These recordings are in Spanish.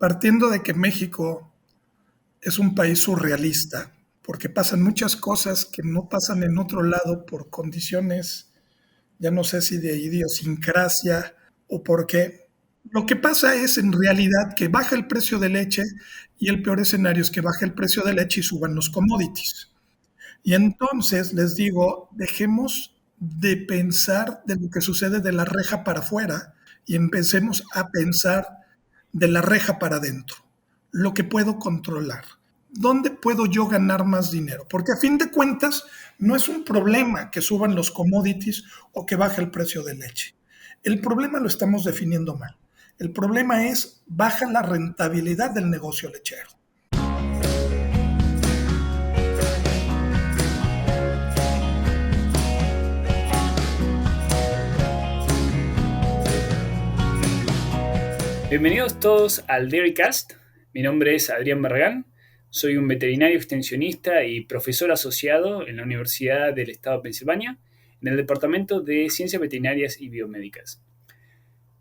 Partiendo de que México es un país surrealista, porque pasan muchas cosas que no pasan en otro lado por condiciones, ya no sé si de idiosincrasia o por qué. Lo que pasa es en realidad que baja el precio de leche y el peor escenario es que baja el precio de leche y suban los commodities. Y entonces les digo, dejemos de pensar de lo que sucede de la reja para afuera y empecemos a pensar de la reja para adentro, lo que puedo controlar. ¿Dónde puedo yo ganar más dinero? Porque a fin de cuentas no es un problema que suban los commodities o que baje el precio de leche. El problema lo estamos definiendo mal. El problema es baja la rentabilidad del negocio lechero. Bienvenidos todos al Dairycast. Mi nombre es Adrián Barragán. Soy un veterinario extensionista y profesor asociado en la Universidad del Estado de Pensilvania, en el Departamento de Ciencias Veterinarias y Biomédicas.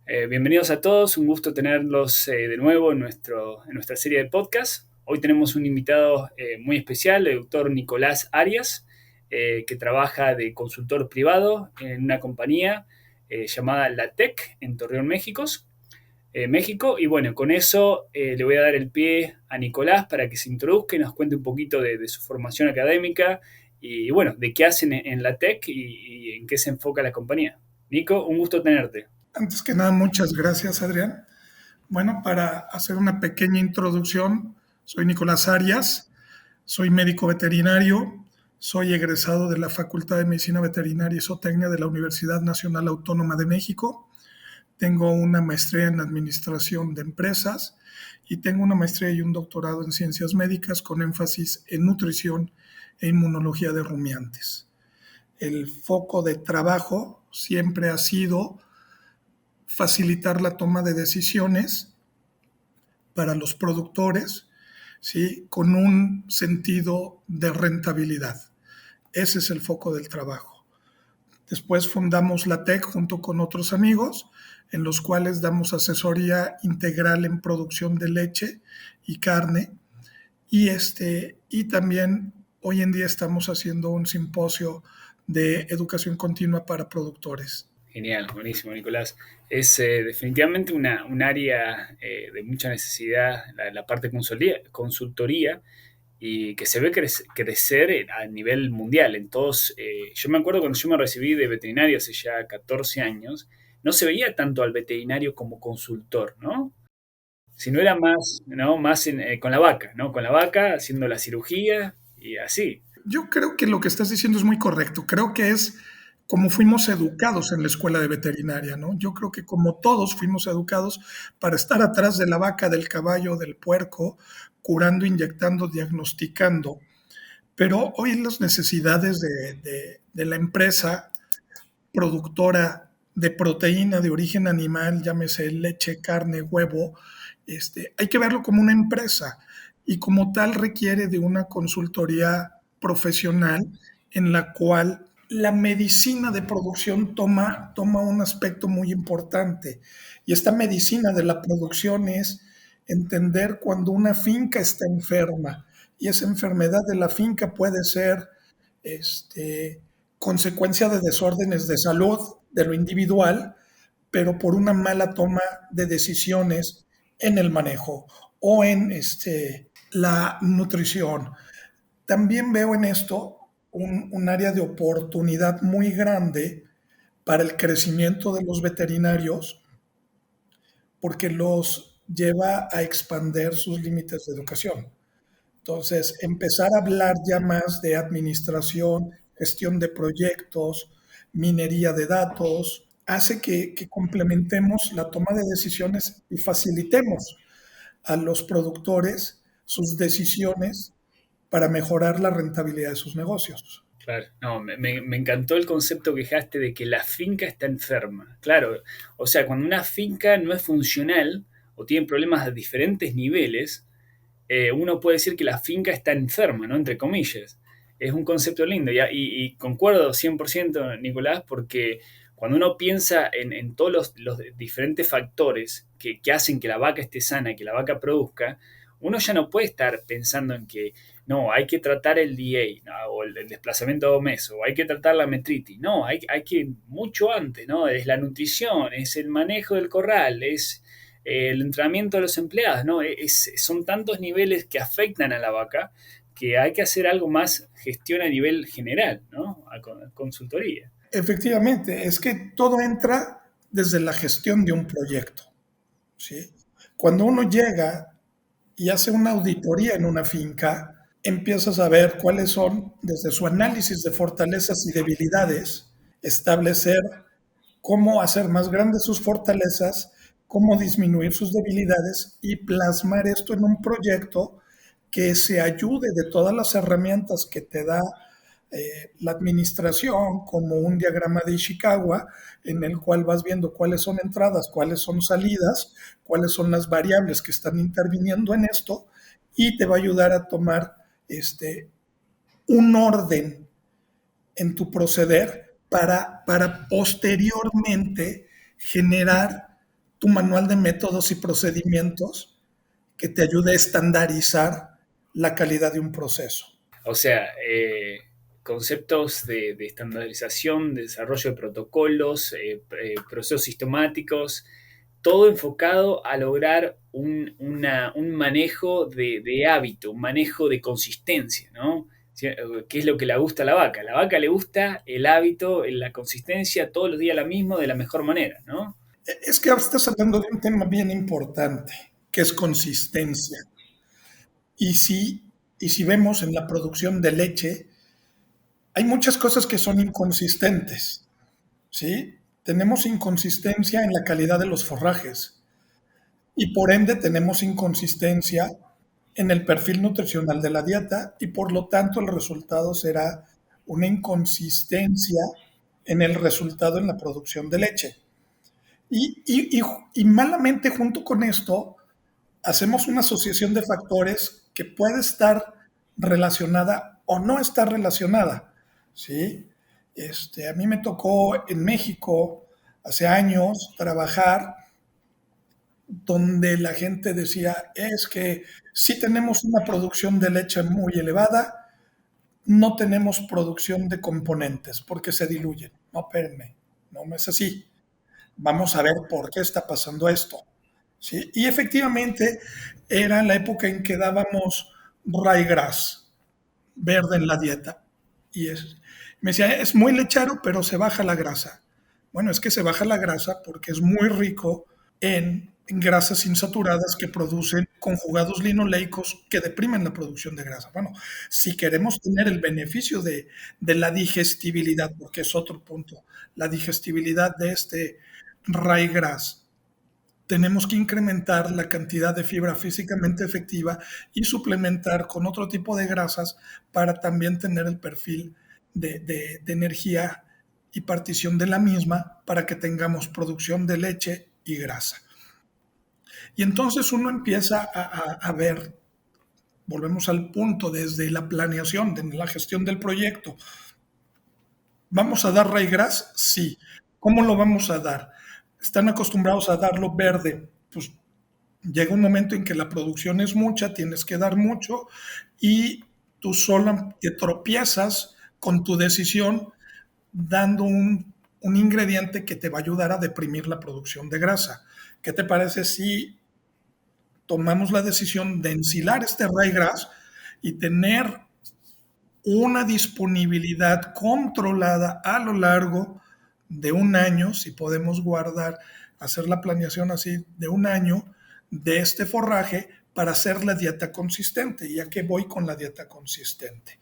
Bienvenidos a todos, un gusto tenerlos de nuevo en nuestra serie de podcast. Hoy tenemos un invitado muy especial, el doctor Nicolás Arias, que trabaja de consultor privado en una compañía llamada LATEC en Torreón, México. Y bueno, con eso le voy a dar el pie a Nicolás para que se introduzca y nos cuente un poquito de su formación académica y bueno, de qué hacen en la TEC y en qué se enfoca la compañía. Nico, un gusto tenerte. Antes que nada, muchas gracias, Adrián. Bueno, para hacer una pequeña introducción, soy Nicolás Arias, soy médico veterinario, soy egresado de la Facultad de Medicina Veterinaria y Zootecnia de la Universidad Nacional Autónoma de México. Tengo una maestría en Administración de Empresas y tengo una maestría y un doctorado en Ciencias Médicas con énfasis en nutrición e inmunología de rumiantes. El foco de trabajo siempre ha sido facilitar la toma de decisiones para los productores, ¿sí? Con un sentido de rentabilidad. Ese es el foco del trabajo. Después fundamos la TEC junto con otros amigos, en los cuales damos asesoría integral en producción de leche y carne. Y también hoy en día estamos haciendo un simposio de educación continua para productores. Genial, buenísimo, Nicolás. Es definitivamente un área de mucha necesidad, la parte consultoría, y que se ve crecer a nivel mundial. Yo me acuerdo cuando yo me recibí de veterinario hace ya 14 años, no se veía tanto al veterinario como consultor, ¿no? Sino era más, ¿no? Más con la vaca, ¿no? Con la vaca haciendo la cirugía y así. Yo creo que lo que estás diciendo es muy correcto. Creo que es como fuimos educados en la escuela de veterinaria, ¿no? Yo creo que como todos fuimos educados para estar atrás de la vaca, del caballo, del puerco, curando, inyectando, diagnosticando. Pero hoy las necesidades de la empresa productora de proteína de origen animal, llámese leche, carne, huevo, hay que verlo como una empresa y como tal requiere de una consultoría profesional en la cual la medicina de producción toma un aspecto muy importante. Y esta medicina de la producción es entender cuando una finca está enferma y esa enfermedad de la finca puede ser este, consecuencia de desórdenes de salud de lo individual, pero por una mala toma de decisiones en el manejo o en la nutrición. También veo en esto un área de oportunidad muy grande para el crecimiento de los veterinarios porque los lleva a expandir sus límites de educación. Entonces, empezar a hablar ya más de administración, gestión de proyectos, minería de datos, hace que complementemos la toma de decisiones y facilitemos a los productores sus decisiones para mejorar la rentabilidad de sus negocios. Claro, no, me encantó el concepto que dejaste de que la finca está enferma. Claro, o sea, cuando una finca no es funcional o tiene problemas a diferentes niveles, uno puede decir que la finca está enferma, ¿no? Entre comillas. Es un concepto lindo y concuerdo 100%, Nicolás, porque cuando uno piensa en todos los diferentes factores que hacen que la vaca esté sana, que la vaca produzca, uno ya no puede estar pensando en que no, hay que tratar el DA, ¿no? O el desplazamiento de obeso, o hay que tratar la metritis. No, hay que mucho antes, ¿no? Es la nutrición, es el manejo del corral, es el entrenamiento de los empleados, ¿no? Son tantos niveles que afectan a la vaca que hay que hacer algo más gestión a nivel general, ¿no? A consultoría. Efectivamente, es que todo entra desde la gestión de un proyecto, ¿sí? Cuando uno llega y hace una auditoría en una finca, empiezas a ver cuáles son, desde su análisis de fortalezas y debilidades, establecer cómo hacer más grandes sus fortalezas, cómo disminuir sus debilidades y plasmar esto en un proyecto que se ayude de todas las herramientas que te da la administración, como un diagrama de Ishikawa, en el cual vas viendo cuáles son entradas, cuáles son salidas, cuáles son las variables que están interviniendo en esto, y te va a ayudar a tomar un orden en tu proceder para posteriormente generar tu manual de métodos y procedimientos que te ayude a estandarizar la calidad de un proceso. O sea, conceptos de estandarización, de desarrollo de protocolos, procesos sistemáticos, todo enfocado a lograr un manejo de hábito, un manejo de consistencia, ¿no? ¿Qué es lo que le gusta a la vaca? A la vaca le gusta el hábito, la consistencia, todos los días la misma, de la mejor manera, ¿no? Es que ahora estás hablando de un tema bien importante, que es consistencia. Y si vemos en la producción de leche, hay muchas cosas que son inconsistentes, ¿sí? Tenemos inconsistencia en la calidad de los forrajes y por ende tenemos inconsistencia en el perfil nutricional de la dieta y por lo tanto el resultado será una inconsistencia en el resultado en la producción de leche. Y malamente junto con esto hacemos una asociación de factores que puede estar relacionada o no estar relacionada, ¿sí? A mí me tocó en México hace años trabajar donde la gente decía, es que si tenemos una producción de leche muy elevada, no tenemos producción de componentes porque se diluyen. No, espérenme, no es así. Vamos a ver por qué está pasando esto. ¿Sí? Y efectivamente era la época en que dábamos ryegrass verde en la dieta. Me decía, es muy lechero, pero se baja la grasa. Bueno, es que se baja la grasa porque es muy rico en grasas insaturadas que producen conjugados linoleicos que deprimen la producción de grasa. Bueno, si queremos tener el beneficio de la digestibilidad, porque es otro punto, la digestibilidad de este ryegrass, tenemos que incrementar la cantidad de fibra físicamente efectiva y suplementar con otro tipo de grasas para también tener el perfil de energía y partición de la misma para que tengamos producción de leche y grasa. Y entonces uno empieza a ver, volvemos al punto desde la planeación, de la gestión del proyecto. ¿Vamos a dar ryegrass? Sí. ¿Cómo lo vamos a dar? Están acostumbrados a darlo verde. Pues llega un momento en que la producción es mucha, tienes que dar mucho y tú solo te tropiezas con tu decisión dando un ingrediente que te va a ayudar a deprimir la producción de grasa. ¿Qué te parece si tomamos la decisión de ensilar este ryegrass y tener una disponibilidad controlada a lo largo de un año, si podemos guardar, hacer la planeación así de un año de este forraje para hacer la dieta consistente? ¿Y a qué voy con la dieta consistente?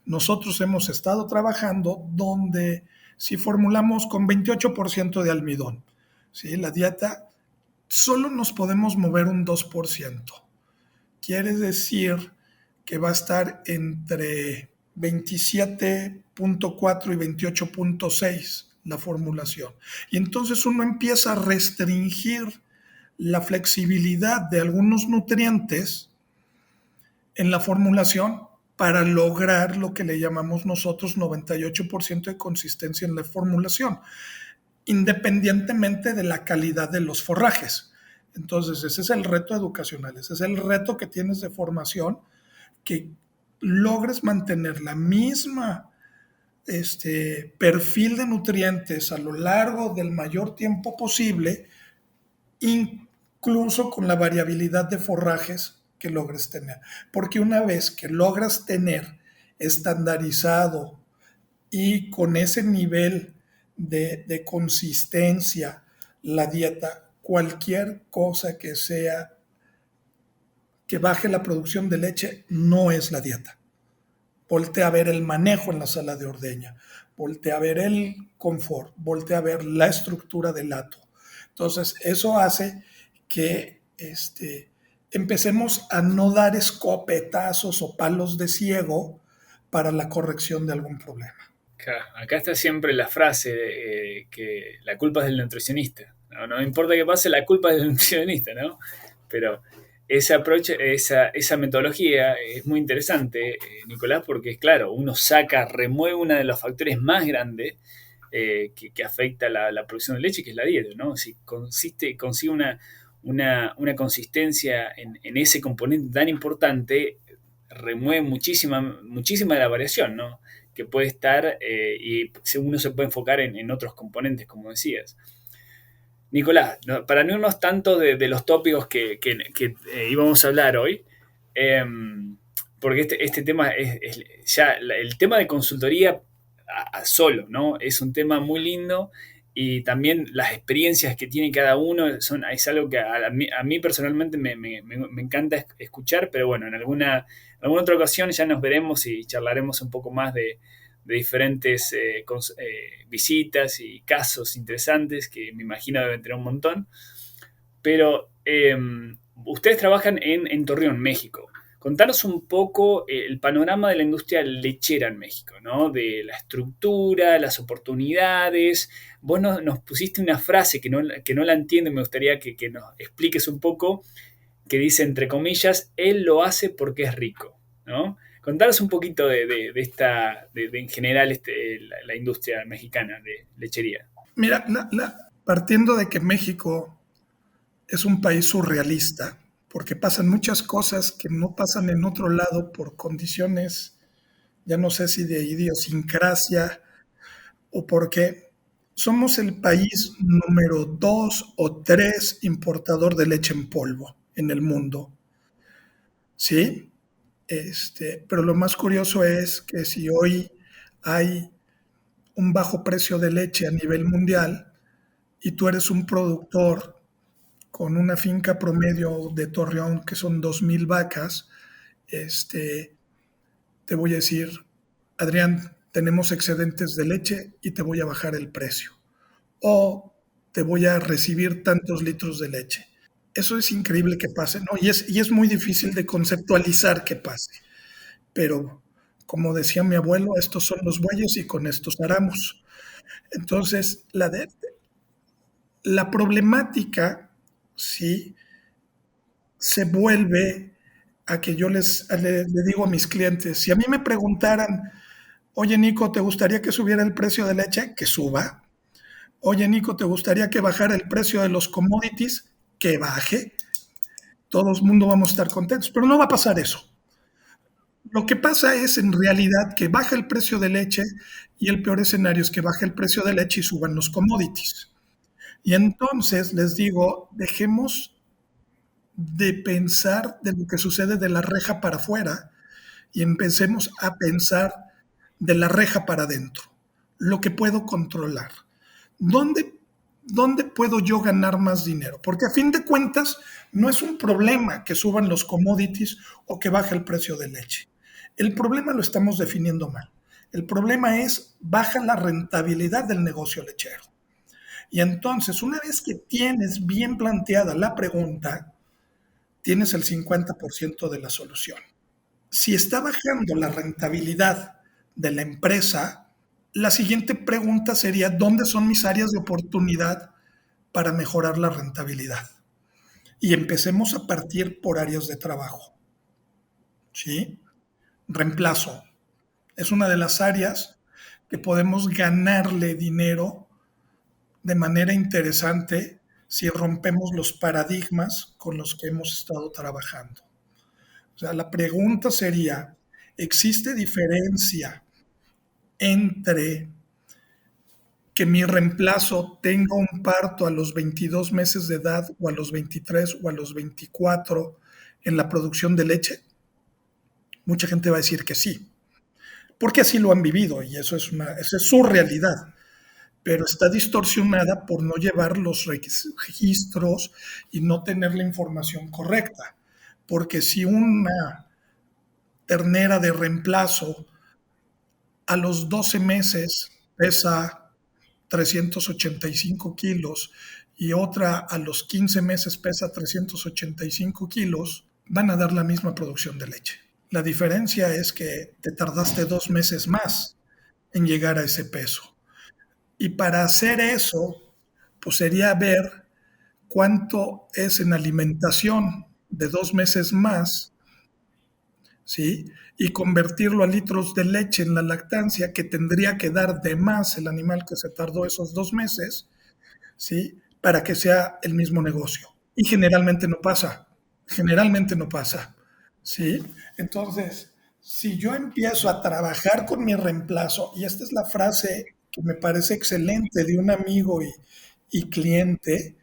Nosotros hemos estado trabajando donde si formulamos con 28% de almidón, ¿sí? La dieta solo nos podemos mover un 2%. Quiere decir que va a estar entre 27.4 y 28.6 la formulación. Y entonces uno empieza a restringir la flexibilidad de algunos nutrientes en la formulación para lograr lo que le llamamos nosotros 98% de consistencia en la formulación. independientemente de la calidad de los forrajes. Entonces, ese es el reto educacional, ese es el reto que tienes de formación, que logres mantener la misma perfil de nutrientes a lo largo del mayor tiempo posible, incluso con la variabilidad de forrajes que logres tener. Porque una vez que logras tener estandarizado y con ese nivel de consistencia la dieta, cualquier cosa que sea que baje la producción de leche no es la dieta. Voltea a ver el manejo en la sala de ordeña, voltea a ver el confort, voltea a ver la estructura del hato. Entonces, eso hace que empecemos a no dar escopetazos o palos de ciego para la corrección de algún problema. Acá está siempre la frase de, que la culpa es del nutricionista. No, no importa qué pase, la culpa es del nutricionista, ¿no? Pero ese approach, esa metodología es muy interesante, Nicolás, porque es claro, uno remueve uno de los factores más grandes que afecta la producción de leche, que es la dieta, ¿no? Si consigue una consistencia en ese componente tan importante, remueve muchísima de la variación, ¿no? Que puede estar y uno se puede enfocar en otros componentes, como decías. Nicolás, para no irnos tanto de los tópicos que íbamos a hablar hoy, eh, porque este tema es ya el tema de consultoría solo, ¿no? Es un tema muy lindo y también las experiencias que tiene cada uno es algo que a mí personalmente me encanta escuchar, pero bueno, en alguna otra ocasión ya nos veremos y charlaremos un poco más de diferentes visitas y casos interesantes que me imagino deben tener un montón. Pero ustedes trabajan en Torreón, México. Contanos un poco el panorama de la industria lechera en México, ¿no? De la estructura, las oportunidades. Vos nos pusiste una frase que no la entiendo y me gustaría que nos expliques un poco, que dice, entre comillas, él lo hace porque es rico, ¿no? Contanos un poquito de en general la industria mexicana de lechería. Mira, partiendo de que México es un país surrealista, porque pasan muchas cosas que no pasan en otro lado por condiciones, ya no sé si de idiosincrasia o porque somos el país número 2 o 3 importador de leche en polvo en el mundo, ¿sí? Pero lo más curioso es que si hoy hay un bajo precio de leche a nivel mundial y tú eres un productor con una finca promedio de Torreón que son 2,000 vacas, este, te voy a decir, Adrián, tenemos excedentes de leche y te voy a bajar el precio. O te voy a recibir tantos litros de leche. Eso es increíble que pase, ¿no? Y es muy difícil de conceptualizar que pase. Pero, como decía mi abuelo, estos son los bueyes y con estos aramos. Entonces, la problemática, sí, se vuelve a que yo le digo a mis clientes, si a mí me preguntaran, oye Nico, ¿te gustaría que subiera el precio de leche? Que suba. Oye Nico, ¿te gustaría que bajara el precio de los commodities? Que baje. Todo el mundo vamos a estar contentos, pero no va a pasar eso. Lo que pasa es en realidad que baja el precio de leche y el peor escenario es que baje el precio de leche y suban los commodities. Y entonces les digo, dejemos de pensar de lo que sucede de la reja para afuera y empecemos a pensar de la reja para adentro, lo que puedo controlar. ¿Dónde, ¿Dónde puedo yo ganar más dinero? Porque a fin de cuentas no es un problema que suban los commodities o que baje el precio de leche. El problema lo estamos definiendo mal. El problema es baja la rentabilidad del negocio lechero. Y entonces, una vez que tienes bien planteada la pregunta, tienes el 50% de la solución. Si está bajando la rentabilidad de la empresa, la siguiente pregunta sería, ¿dónde son mis áreas de oportunidad para mejorar la rentabilidad? Y empecemos a partir por áreas de trabajo. ¿Sí? Reemplazo. Es una de las áreas que podemos ganarle dinero de manera interesante si rompemos los paradigmas con los que hemos estado trabajando. O sea, la pregunta sería, ¿existe diferencia entre que mi reemplazo tenga un parto a los 22 meses de edad o a los 23 o a los 24 en la producción de leche? Mucha gente va a decir que sí, porque así lo han vivido y esa es su realidad, pero está distorsionada por no llevar los registros y no tener la información correcta. Porque si una ternera de reemplazo a los 12 meses pesa 385 kilos y otra a los 15 meses pesa 385 kilos, van a dar la misma producción de leche. La diferencia es que te tardaste 2 meses más en llegar a ese peso. Y para hacer eso, pues sería ver cuánto es en alimentación de 2 meses más, ¿sí? Y convertirlo a litros de leche en la lactancia que tendría que dar de más el animal que se tardó esos 2 meses, ¿sí? Para que sea el mismo negocio. Y generalmente no pasa, ¿sí? Entonces, si yo empiezo a trabajar con mi reemplazo, y esta es la frase que me parece excelente de un amigo y cliente,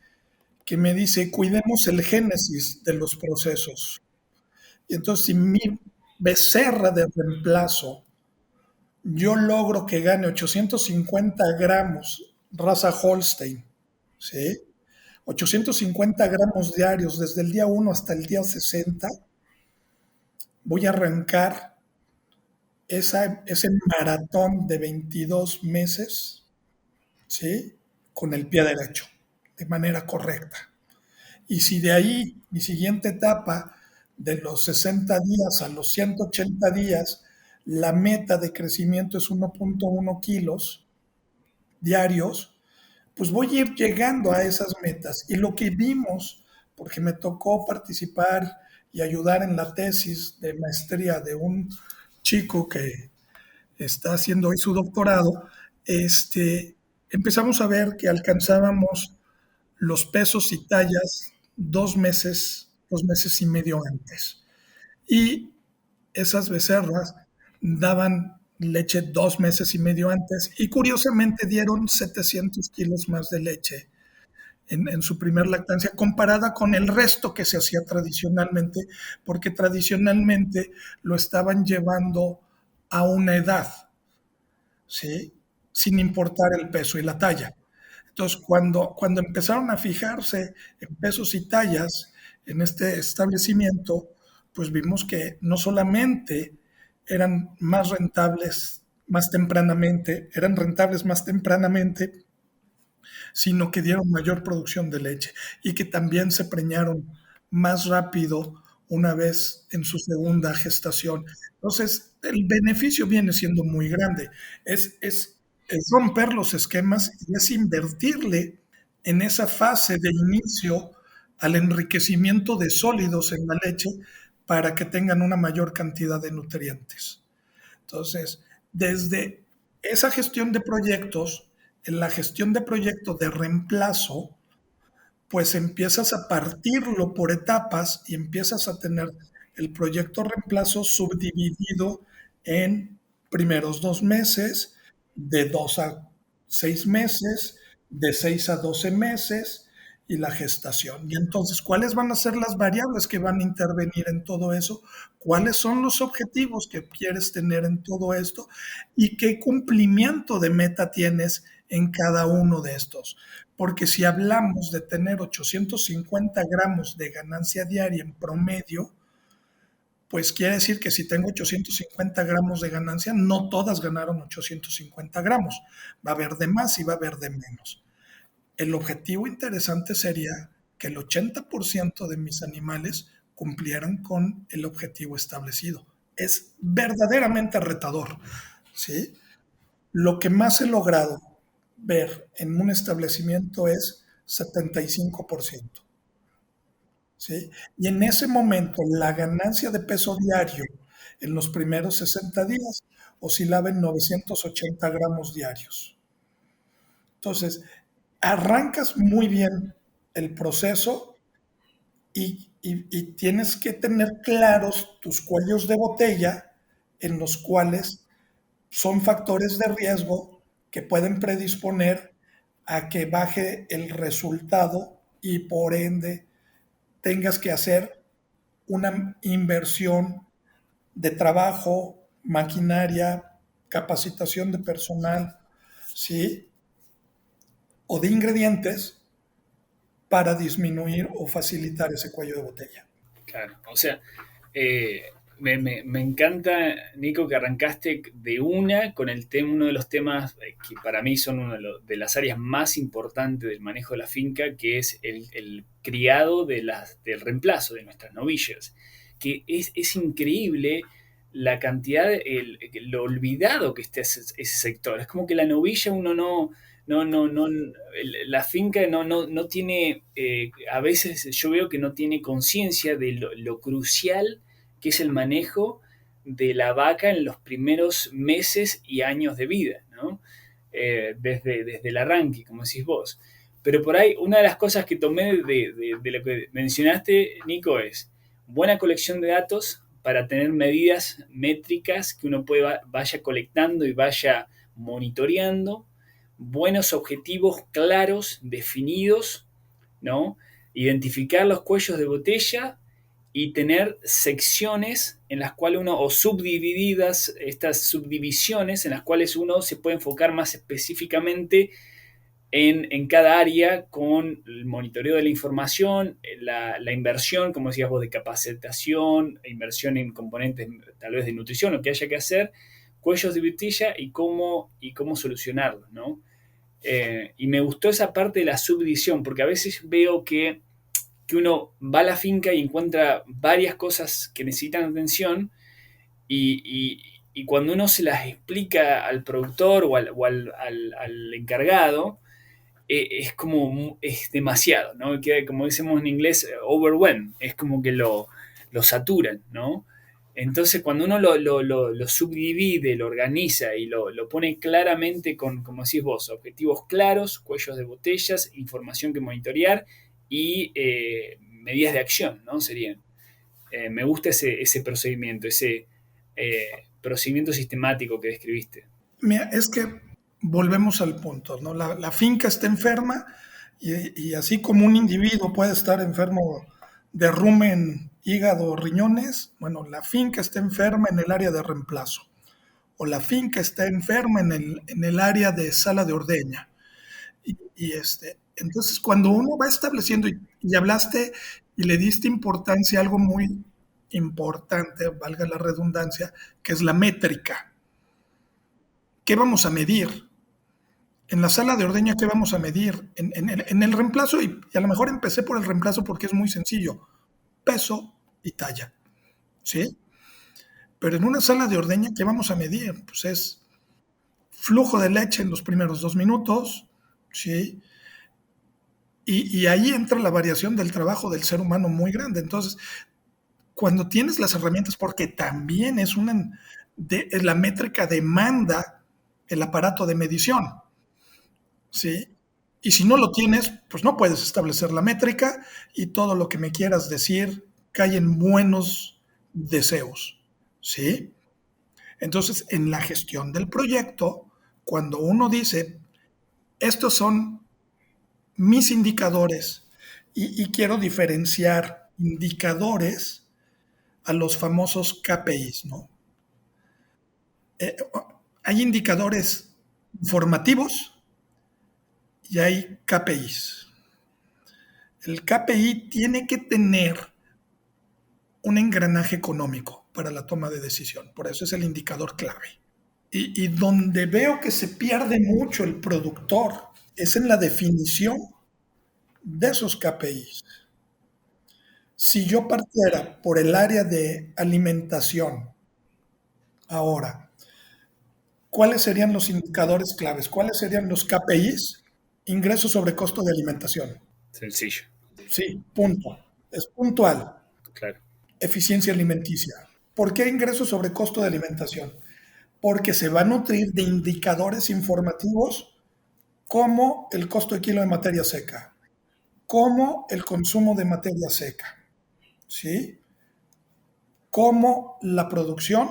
que me dice, cuidemos el génesis de los procesos. Y entonces, si mi becerra de reemplazo, yo logro que gane 850 gramos, raza Holstein, ¿sí? 850 gramos diarios desde el día 1 hasta el día 60, voy a arrancar ese maratón de 22 meses, ¿sí? Con el pie derecho, de manera correcta. Y si de ahí mi siguiente etapa, de los 60 días a los 180 días, la meta de crecimiento es 1.1 kilos diarios, pues voy a ir llegando a esas metas. Y lo que vimos, porque me tocó participar y ayudar en la tesis de maestría de un chico que está haciendo hoy su doctorado, empezamos a ver que alcanzábamos los pesos y tallas 2 meses y medio antes. Y esas becerras daban leche 2 meses y medio antes y curiosamente dieron 700 kilos más de leche en su primer lactancia comparada con el resto que se hacía tradicionalmente, porque tradicionalmente lo estaban llevando a una edad, ¿sí? Sin importar el peso y la talla. Entonces, cuando empezaron a fijarse en pesos y tallas en este establecimiento, pues vimos que no solamente eran más rentables más tempranamente, eran rentables más tempranamente, sino que dieron mayor producción de leche y que también se preñaron más rápido una vez en su segunda gestación. Entonces, el beneficio viene siendo muy grande. Es romper los esquemas y es invertirle en esa fase de inicio al enriquecimiento de sólidos en la leche para que tengan una mayor cantidad de nutrientes. Entonces, desde esa gestión de proyectos, en la gestión de proyecto de reemplazo, pues empiezas a partirlo por etapas y empiezas a tener el proyecto reemplazo subdividido en primeros 2 meses, de 2 a 6 meses, de 6 a 12 meses y la gestación. Y entonces, ¿cuáles van a ser las variables que van a intervenir en todo eso? ¿Cuáles son los objetivos que quieres tener en todo esto? ¿Y qué cumplimiento de meta tienes en cada uno de estos? Porque si hablamos de tener 850 gramos de ganancia diaria en promedio, pues quiere decir que si tengo 850 gramos de ganancia, no todas ganaron 850 gramos. Va a haber de más y va a haber de menos. El objetivo interesante sería que el 80% de mis animales cumplieran con el objetivo establecido. Es verdaderamente retador, ¿sí? Lo que más he logrado ver en un establecimiento es 75%. ¿Sí? Y en ese momento la ganancia de peso diario en los primeros 60 días oscilaba en 980 gramos diarios. Entonces, arrancas muy bien el proceso y tienes que tener claros tus cuellos de botella en los cuales son factores de riesgo que pueden predisponer a que baje el resultado y por ende tengas que hacer una inversión de trabajo, maquinaria, capacitación de personal, ¿sí? O de ingredientes para disminuir o facilitar ese cuello de botella. Claro, o sea, eh, me encanta, Nico, que arrancaste de una con el tema, uno de los temas que para mí son una de las áreas más importantes del manejo de la finca, que es el criado del reemplazo de nuestras novillas, que es increíble la cantidad, lo olvidado que está ese sector. Es como que la novilla uno no, la finca no tiene, a veces yo veo que no tiene conciencia de lo crucial que es el manejo de la vaca en los primeros meses y años de vida, ¿no? Desde el arranque, como decís vos. Pero por ahí, una de las cosas que tomé de lo que mencionaste, Nico, es buena colección de datos para tener medidas métricas que uno vaya colectando y vaya monitoreando, buenos objetivos claros, definidos, ¿no? Identificar los cuellos de botella y tener secciones en las cuales uno, o subdivididas, estas subdivisiones en las cuales uno se puede enfocar más específicamente en cada área con el monitoreo de la información, la inversión, como decías vos, de capacitación, inversión en componentes tal vez de nutrición, lo que haya que hacer, cuellos de botella y cómo solucionarlos, ¿no? Y me gustó esa parte de la subdivisión, porque a veces veo que uno va a la finca y encuentra varias cosas que necesitan atención y cuando uno se las explica al productor o al encargado, es demasiado, ¿no? Que, como decimos en inglés, overwhelm, es como que lo saturan, ¿no? Entonces, cuando uno lo subdivide, lo organiza y lo pone claramente con, como decís vos, objetivos claros, cuellos de botellas, información que monitorear y medidas de acción, ¿no? Serían. Me gusta ese procedimiento, ese procedimiento sistemático que describiste. Mira, es que volvemos al punto, ¿no? La finca está enferma y así como un individuo puede estar enfermo de rumen, hígado, riñones, bueno, la finca está enferma en el área de reemplazo o la finca está enferma en el área de sala de ordeña. Entonces, cuando uno va estableciendo, y hablaste y le diste importancia a algo muy importante, valga la redundancia, que es la métrica. ¿Qué vamos a medir? En la sala de ordeña, ¿qué vamos a medir? En el reemplazo, y a lo mejor empecé por el reemplazo porque es muy sencillo, peso y talla, ¿sí? Pero en una sala de ordeña, ¿qué vamos a medir? Pues es flujo de leche en los primeros 2 minutos, ¿sí? Y ahí entra la variación del trabajo del ser humano muy grande. Entonces, cuando tienes las herramientas, porque también la métrica demanda el aparato de medición, ¿sí? Y si no lo tienes, pues no puedes establecer la métrica y todo lo que me quieras decir cae en buenos deseos, ¿sí? Entonces, en la gestión del proyecto, cuando uno dice, estos son mis indicadores y quiero diferenciar indicadores a los famosos KPIs, ¿no? Eh, hay indicadores formativos y hay KPIs. El KPI tiene que tener un engranaje económico para la toma de decisión, por eso es el indicador clave. Y donde veo que se pierde mucho el productor es en la definición de esos KPIs. Si yo partiera por el área de alimentación, ahora, ¿cuáles serían los indicadores claves? ¿Cuáles serían los KPIs? Ingreso sobre costo de alimentación. Sencillo, Sí, punto. Es puntual. claro. Eficiencia alimenticia. ¿Por qué ingreso sobre costo de alimentación? Porque se va a nutrir de indicadores informativos como el costo de kilo de materia seca, como el consumo de materia seca, ¿sí? Como la producción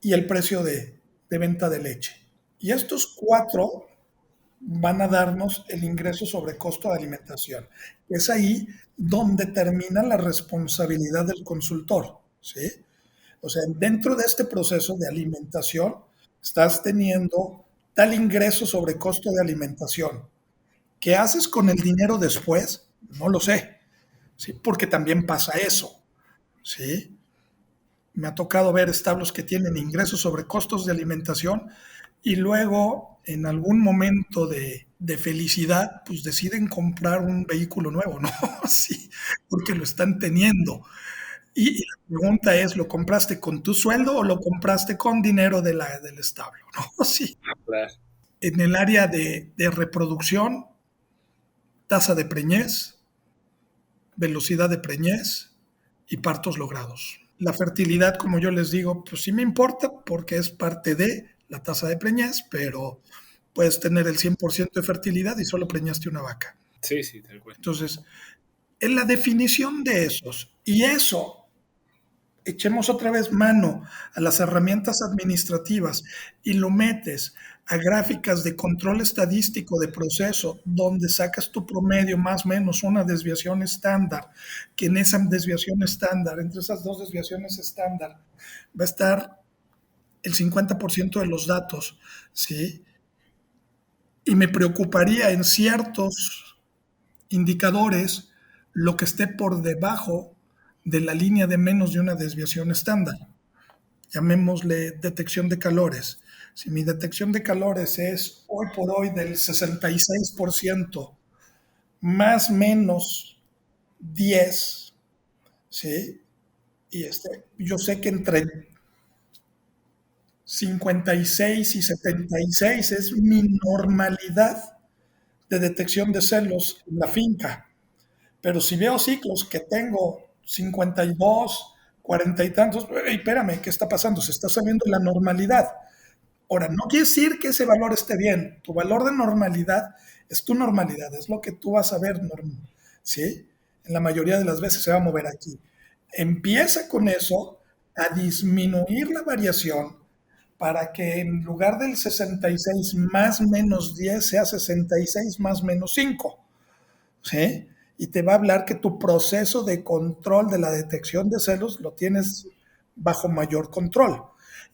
y el precio de venta de leche. Y estos cuatro van a darnos el ingreso sobre costo de alimentación. Es ahí donde termina la responsabilidad del consultor, ¿sí? O sea, dentro de este proceso de alimentación, estás teniendo tal ingreso sobre costo de alimentación. ¿Qué haces con el dinero después? No lo sé, ¿sí? Porque también pasa eso, ¿sí? Me ha tocado ver establos que tienen ingresos sobre costos de alimentación y luego en algún momento de felicidad, pues deciden comprar un vehículo nuevo, ¿no? Sí, porque lo están teniendo. Y la pregunta es, ¿lo compraste con tu sueldo o lo compraste con dinero del establo? ¿No? Sí. Claro. En el área de reproducción, tasa de preñez, velocidad de preñez y partos logrados. La fertilidad, como yo les digo, pues sí me importa porque es parte de la tasa de preñez, pero puedes tener el 100% de fertilidad y solo preñaste una vaca. Sí, sí, tal cual. Entonces, en la definición de esos, y eso echemos otra vez mano a las herramientas administrativas y lo metes a gráficas de control estadístico de proceso, donde sacas tu promedio más o menos una desviación estándar, que en esa desviación estándar, entre esas dos desviaciones estándar, va a estar el 50% de los datos, ¿sí? Y me preocuparía en ciertos indicadores lo que esté por debajo de la línea de menos de una desviación estándar. Llamémosle detección de calores. Si mi detección de calores es hoy por hoy del 66%, más o menos 10, ¿sí? Y yo sé que entre 56 y 76 es mi normalidad de detección de celos en la finca. Pero si veo ciclos que tengo 52, 40 y tantos, espérame, ¿qué está pasando? Se está saliendo de la normalidad. Ahora, no quiere decir que ese valor esté bien. Tu valor de normalidad es tu normalidad, es lo que tú vas a ver, ¿sí? En la mayoría de las veces se va a mover aquí. Empieza con eso a disminuir la variación para que en lugar del 66 más menos 10 sea 66 más menos 5, ¿sí? Y te va a hablar que tu proceso de control de la detección de celos lo tienes bajo mayor control.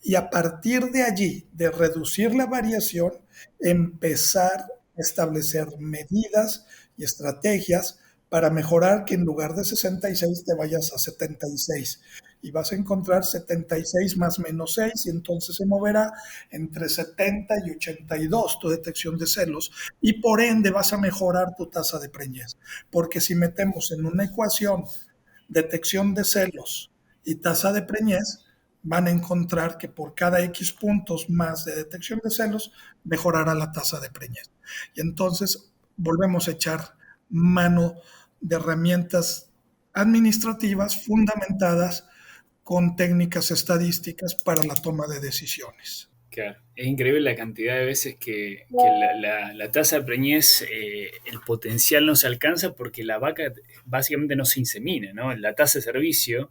Y a partir de allí, de reducir la variación, empezar a establecer medidas y estrategias para mejorar que en lugar de 66 te vayas a 76 y vas a encontrar 76 más menos 6 y entonces se moverá entre 70 y 82 tu detección de celos y por ende vas a mejorar tu tasa de preñez. Porque si metemos en una ecuación detección de celos y tasa de preñez, van a encontrar que por cada X puntos más de detección de celos, mejorará la tasa de preñez. Y entonces volvemos a echar mano de herramientas administrativas fundamentadas con técnicas estadísticas para la toma de decisiones. Claro. Es increíble la cantidad de veces que la tasa de preñez, el potencial no se alcanza porque la vaca básicamente no se insemina, ¿no? La tasa de servicio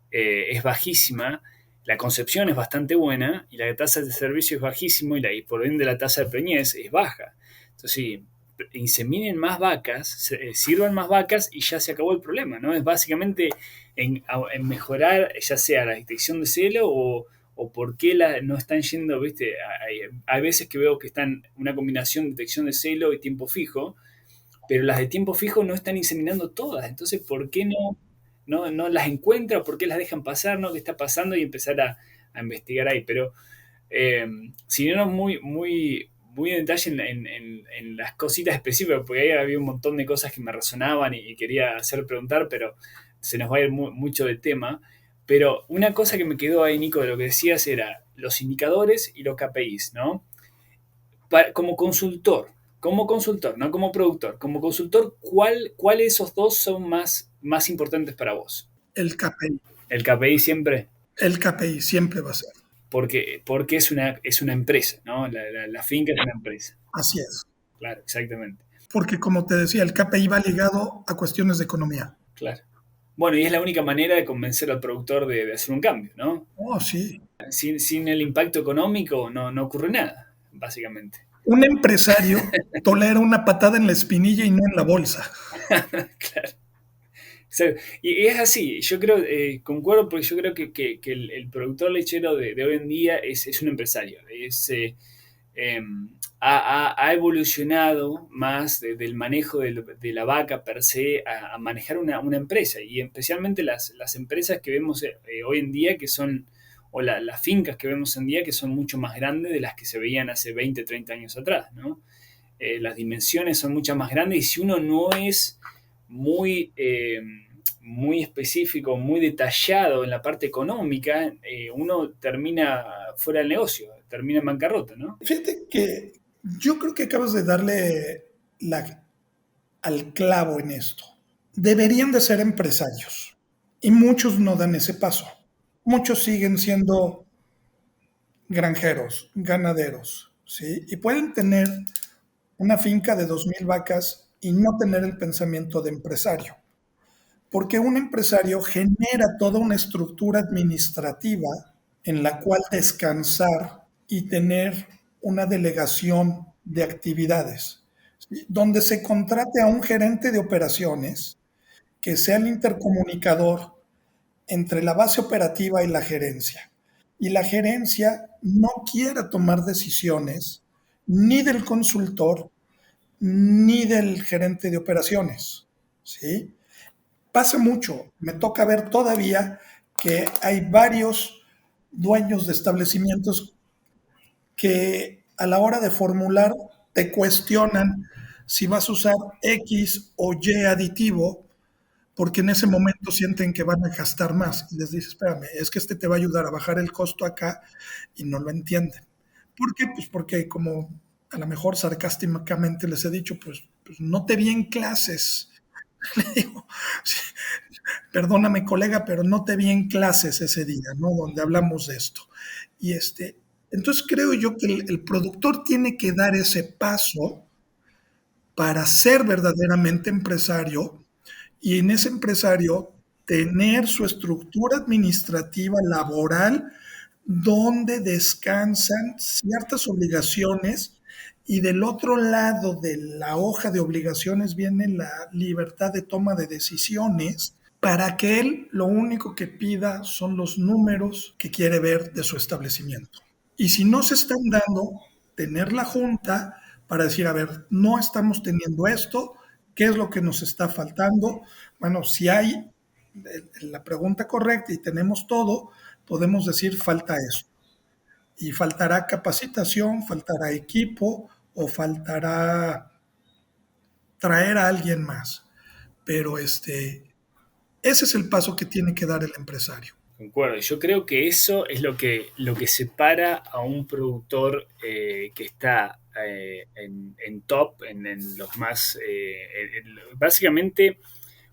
es bajísima, la concepción es bastante buena y la tasa de servicio es bajísimo y por ende la tasa de preñez es baja. Entonces, sí, inseminen más vacas, sirvan más vacas y ya se acabó el problema, ¿no? Es básicamente en mejorar ya sea la detección de celo o por qué no están yendo, ¿viste? Hay veces que veo que están una combinación de detección de celo y tiempo fijo, pero las de tiempo fijo no están inseminando todas. Entonces, ¿por qué no las encuentra? ¿Por qué las dejan pasar? ¿No? ¿Qué está pasando? Y empezar a investigar ahí. Pero si no, muy en detalle en las cositas específicas, porque ahí había un montón de cosas que me resonaban y quería hacer preguntar, pero se nos va a ir mucho del tema. Pero una cosa que me quedó ahí, Nico, de lo que decías era los indicadores y los KPIs, ¿no? Como consultor, no como productor, como consultor, ¿cuál de esos dos son más importantes para vos? El KPI. El KPI siempre, El KPI siempre va a ser. porque es una empresa, ¿no? La finca es una empresa. Así es. claro, exactamente. porque como te decía, el KPI va ligado a cuestiones de economía. Claro. Bueno, y es la única manera de convencer al productor de hacer un cambio, ¿no? Oh, sí. Sin el impacto económico no ocurre nada, básicamente. Un empresario tolera una patada en la espinilla y no en la bolsa. Claro. Y es así, yo creo, concuerdo porque yo creo que el productor lechero de hoy en día es un empresario, eh, ha evolucionado más del manejo de la vaca per se a manejar una empresa y especialmente las empresas que vemos hoy en día que son, o las fincas que vemos hoy en día que son mucho más grandes de las que se veían hace 20, 30 años atrás, ¿no? Las dimensiones son mucho más grandes y si uno no es muy, muy específico, muy detallado en la parte económica, uno termina fuera del negocio, termina en bancarrota, ¿no? Fíjate que yo creo que acabas de darle la, al clavo en esto. Deberían de ser empresarios y muchos no dan ese paso. Muchos siguen siendo granjeros, ganaderos, ¿sí? Y pueden tener una finca de 2,000 vacas y no tener el pensamiento de empresario. Porque un empresario genera toda una estructura administrativa en la cual descansar y tener una delegación de actividades, ¿sí? Donde se contrate a un gerente de operaciones que sea el intercomunicador entre la base operativa y la gerencia. Y la gerencia no quiera tomar decisiones ni del consultor ni del gerente de operaciones, ¿sí? Pasa mucho, me toca ver todavía que hay varios dueños de establecimientos que a la hora de formular te cuestionan si vas a usar X o Y aditivo porque en ese momento sienten que van a gastar más. Y les dices, espérame, es que este te va a ayudar a bajar el costo acá y no lo entienden. ¿Por qué? Pues porque como a lo mejor sarcásticamente les he dicho, pues no te vi en clases. Le digo, sí, perdóname colega, pero no te vi en clases ese día, ¿no? Donde hablamos de esto. Y entonces creo yo que el productor tiene que dar ese paso para ser verdaderamente empresario y en ese empresario tener su estructura administrativa laboral donde descansan ciertas obligaciones y del otro lado de la hoja de obligaciones viene la libertad de toma de decisiones para que él lo único que pida son los números que quiere ver de su establecimiento. Y si no se están dando, tener la junta para decir, a ver, no estamos teniendo esto, ¿qué es lo que nos está faltando? Bueno, si hay la pregunta correcta y tenemos todo, podemos decir falta eso. Y faltará capacitación, faltará equipo o faltará traer a alguien más. Pero ese es el paso que tiene que dar el empresario. Concuerdo. Yo creo que eso es lo que separa a un productor que está en top, en los más... básicamente,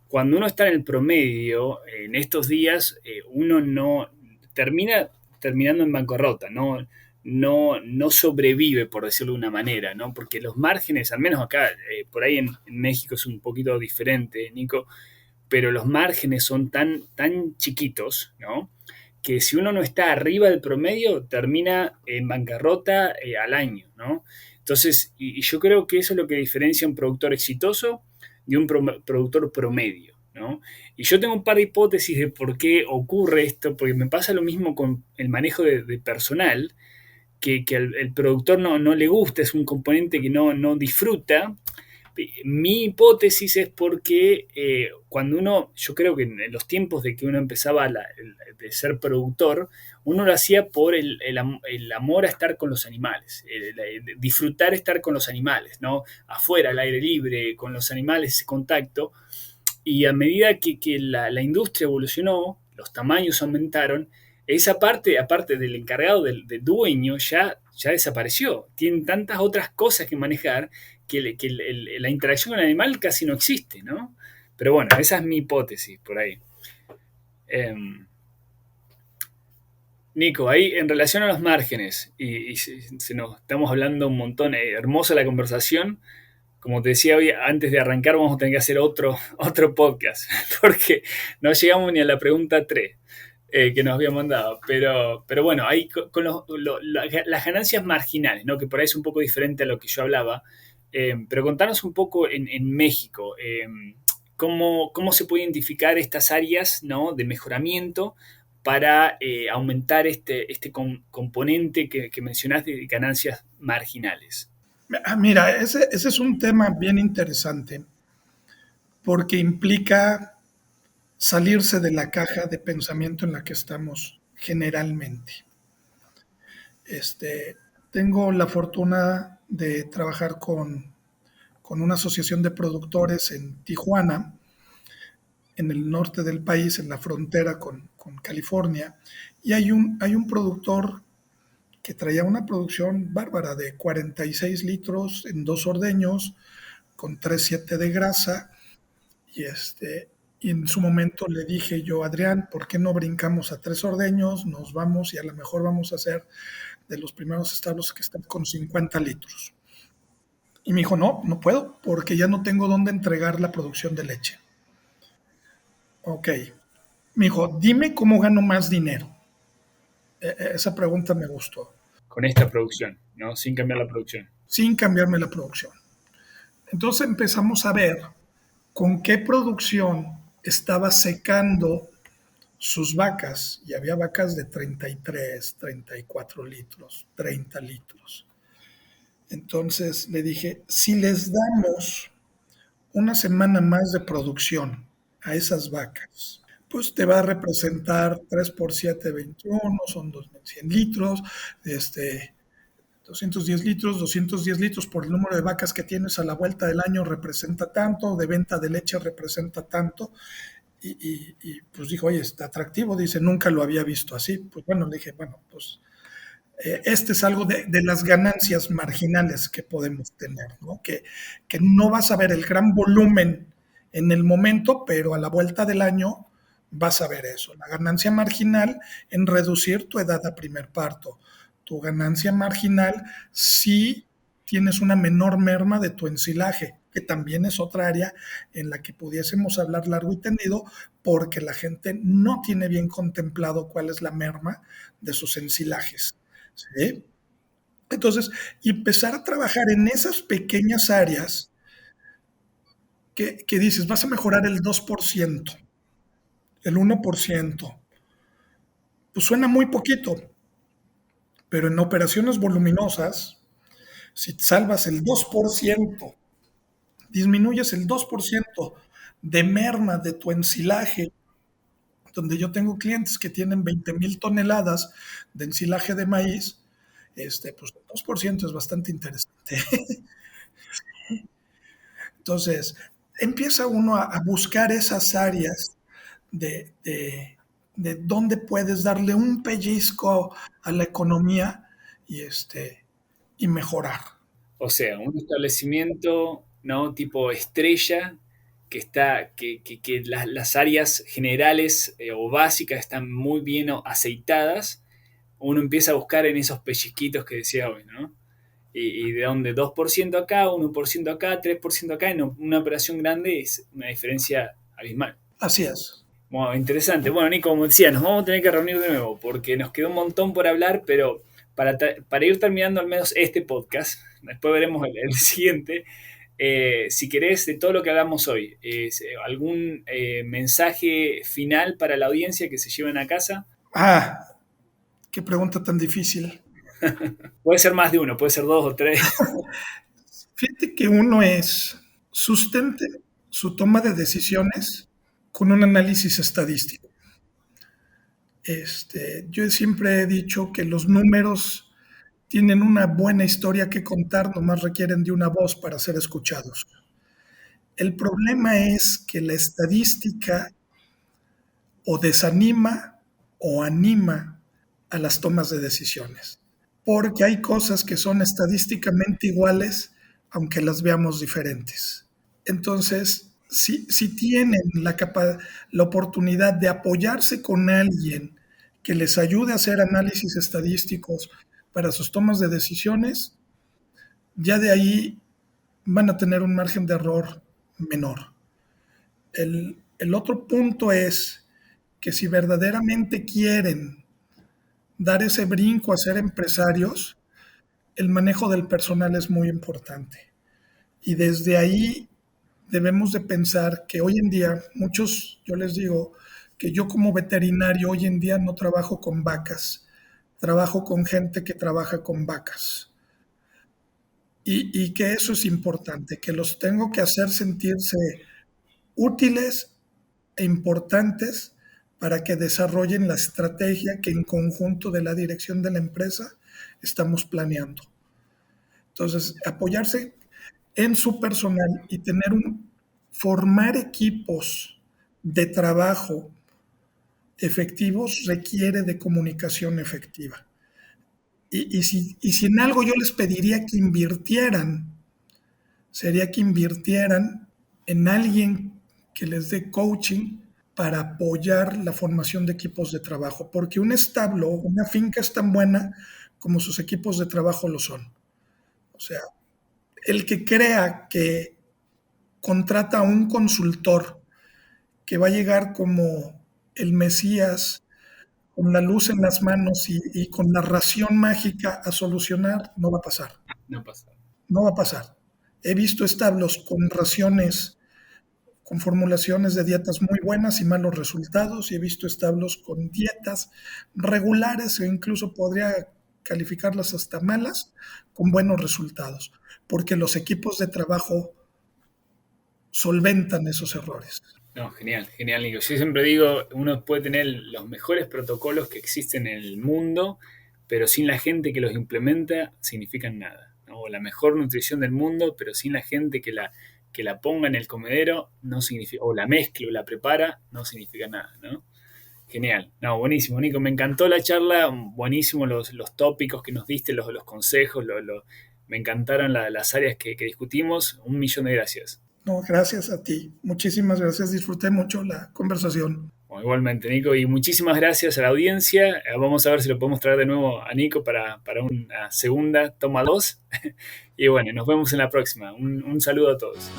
cuando uno está en el promedio, en estos días, uno no terminando en bancarrota, no sobrevive, por decirlo de una manera, ¿no? Porque los márgenes, al menos acá, por ahí en México es un poquito diferente, Nico, pero los márgenes son tan chiquitos, ¿no? Que si uno no está arriba del promedio, termina en bancarrota al año, ¿no? Entonces, y yo creo que eso es lo que diferencia a un productor exitoso de un productor promedio, ¿no? Y yo tengo un par de hipótesis de por qué ocurre esto, porque me pasa lo mismo con el manejo de personal, que el productor no le gusta, es un componente que no disfruta. Mi hipótesis es porque cuando uno, yo creo que en los tiempos de que uno empezaba de ser productor, uno lo hacía por el amor a estar con los animales, disfrutar estar con los animales, ¿no? Afuera, al aire libre, con los animales, ese contacto. Y a medida que la industria evolucionó, los tamaños aumentaron, esa parte, aparte del encargado, del dueño, ya desapareció. Tienen tantas otras cosas que manejar que la interacción con el animal casi no existe, ¿no? Pero bueno, esa es mi hipótesis por ahí. Eh, Nico, ahí en relación a los márgenes, y se nos estamos hablando un montón, hermosa la conversación. Como te decía hoy, antes de arrancar vamos a tener que hacer otro podcast, porque no llegamos ni a la pregunta 3 que nos había mandado. Pero bueno, ahí con las ganancias marginales, ¿no? Que por ahí es un poco diferente a lo que yo hablaba. Pero contanos un poco en México, cómo se puede identificar estas áreas, ¿no? De mejoramiento para aumentar este componente que mencionaste de ganancias marginales. Mira, ese es un tema bien interesante porque implica salirse de la caja de pensamiento en la que estamos generalmente. Este, Tengo la fortuna de trabajar con una asociación de productores en Tijuana, en el norte del país, en la frontera con California, y hay un productor que traía una producción bárbara de 46 litros en dos ordeños, con 3,7 de grasa, y y en su momento le dije yo, Adrián, ¿por qué no brincamos a tres ordeños? Nos vamos y a lo mejor vamos a ser de los primeros establos que están con 50 litros. Y me dijo, no, no puedo, porque ya no tengo dónde entregar la producción de leche. Ok. Me dijo, dime cómo gano más dinero. Esa pregunta me gustó, Con esta producción, ¿no? Sin cambiar la producción. sin cambiarme la producción. Entonces empezamos a ver con qué producción estaba secando sus vacas, y había vacas de 33, 34 litros, 30 litros. Entonces le dije, si les damos una semana más de producción a esas vacas, pues te va a representar 3 por 7, 21, son 2,100 litros, este, 210 litros, 210 litros por el número de vacas que tienes a la vuelta del año representa tanto, de venta de leche representa tanto. Pues dijo, oye, está atractivo, dice, nunca lo había visto así. Pues bueno, le dije, bueno, pues este es algo de las ganancias marginales que podemos tener, ¿no? Que no vas a ver el gran volumen en el momento, pero a la vuelta del año vas a ver eso. La ganancia marginal en reducir tu edad a primer parto. Tu ganancia marginal si tienes una menor merma de tu ensilaje, que también es otra área en la que pudiésemos hablar largo y tendido, porque la gente no tiene bien contemplado cuál es la merma de sus ensilajes. ¿Sí? Entonces, y empezar a trabajar en esas pequeñas áreas que dices, vas a mejorar el 2%, el 1%, pues suena muy poquito, pero en operaciones voluminosas, si salvas el 2%, disminuyes el 2% de merma de tu ensilaje, donde yo tengo clientes que tienen 20,000 toneladas de ensilaje de maíz, pues el 2% es bastante interesante. Entonces, empieza uno a buscar esas áreas de, de, de dónde puedes darle un pellizco a la economía y mejorar. O sea, un establecimiento, ¿no? Tipo estrella, que las áreas generales o básicas están muy bien aceitadas. Uno empieza a buscar en esos pellizquitos que decía hoy, ¿no? Y de donde 2% acá, 1% acá, 3% acá, en una operación grande es una diferencia abismal. Así es. Bueno, interesante. Bueno, Nico, como decía, nos vamos a tener que reunir de nuevo porque nos quedó un montón por hablar, pero para ir terminando al menos este podcast, después veremos el siguiente. Si querés, de todo lo que hablamos hoy, algún mensaje final para la audiencia que se lleven a casa. Ah, qué pregunta tan difícil. Puede ser más de uno, puede ser dos o tres. Fíjate que uno sustente su toma de decisiones con un análisis estadístico. Yo siempre he dicho que los números tienen una buena historia que contar, nomás requieren de una voz para ser escuchados. El problema es que la estadística o desanima o anima a las tomas de decisiones, porque hay cosas que son estadísticamente iguales, aunque las veamos diferentes. Entonces, si tienen la oportunidad de apoyarse con alguien que les ayude a hacer análisis estadísticos para sus tomas de decisiones, ya de ahí van a tener un margen de error menor. El otro punto es que si verdaderamente quieren dar ese brinco a ser empresarios, el manejo del personal es muy importante. Y desde ahí debemos de pensar que hoy en día, muchos, yo les digo, que yo como veterinario hoy en día no trabajo con vacas, trabajo con gente que trabaja con vacas. Y que eso es importante, que los tengo que hacer sentirse útiles e importantes para que desarrollen la estrategia que en conjunto de la dirección de la empresa estamos planeando. Entonces, apoyarse en su personal y formar equipos de trabajo efectivos requiere de comunicación efectiva. Y si en algo yo les pediría que invirtieran, sería que invirtieran en alguien que les dé coaching para apoyar la formación de equipos de trabajo, porque un establo, una finca es tan buena como sus equipos de trabajo lo son. O sea, el que crea que contrata a un consultor que va a llegar como el Mesías con la luz en las manos y con la ración mágica a solucionar, no va a pasar. No pasa. No va a pasar. He visto establos con raciones, con formulaciones de dietas muy buenas y malos resultados, y he visto establos con dietas regulares e incluso podría calificarlas hasta malas, con buenos resultados, porque los equipos de trabajo solventan esos errores. No, genial, genial, Nico. Yo siempre digo, uno puede tener los mejores protocolos que existen en el mundo, pero sin la gente que los implementa, significan nada, ¿no? O la mejor nutrición del mundo, pero sin la gente que la ponga en el comedero, no significa, o la mezcla o la prepara, no significa nada, ¿no? Genial. No, buenísimo, Nico. Me encantó la charla, buenísimo los tópicos que nos diste, los consejos, me encantaron las áreas que discutimos. 1.000.000 de gracias. No, gracias a ti. Muchísimas gracias. Disfruté mucho la conversación. Bueno, igualmente, Nico, y muchísimas gracias a la audiencia. Vamos a ver si lo podemos traer de nuevo a Nico para una segunda toma 2. Y bueno, nos vemos en la próxima. Un saludo a todos.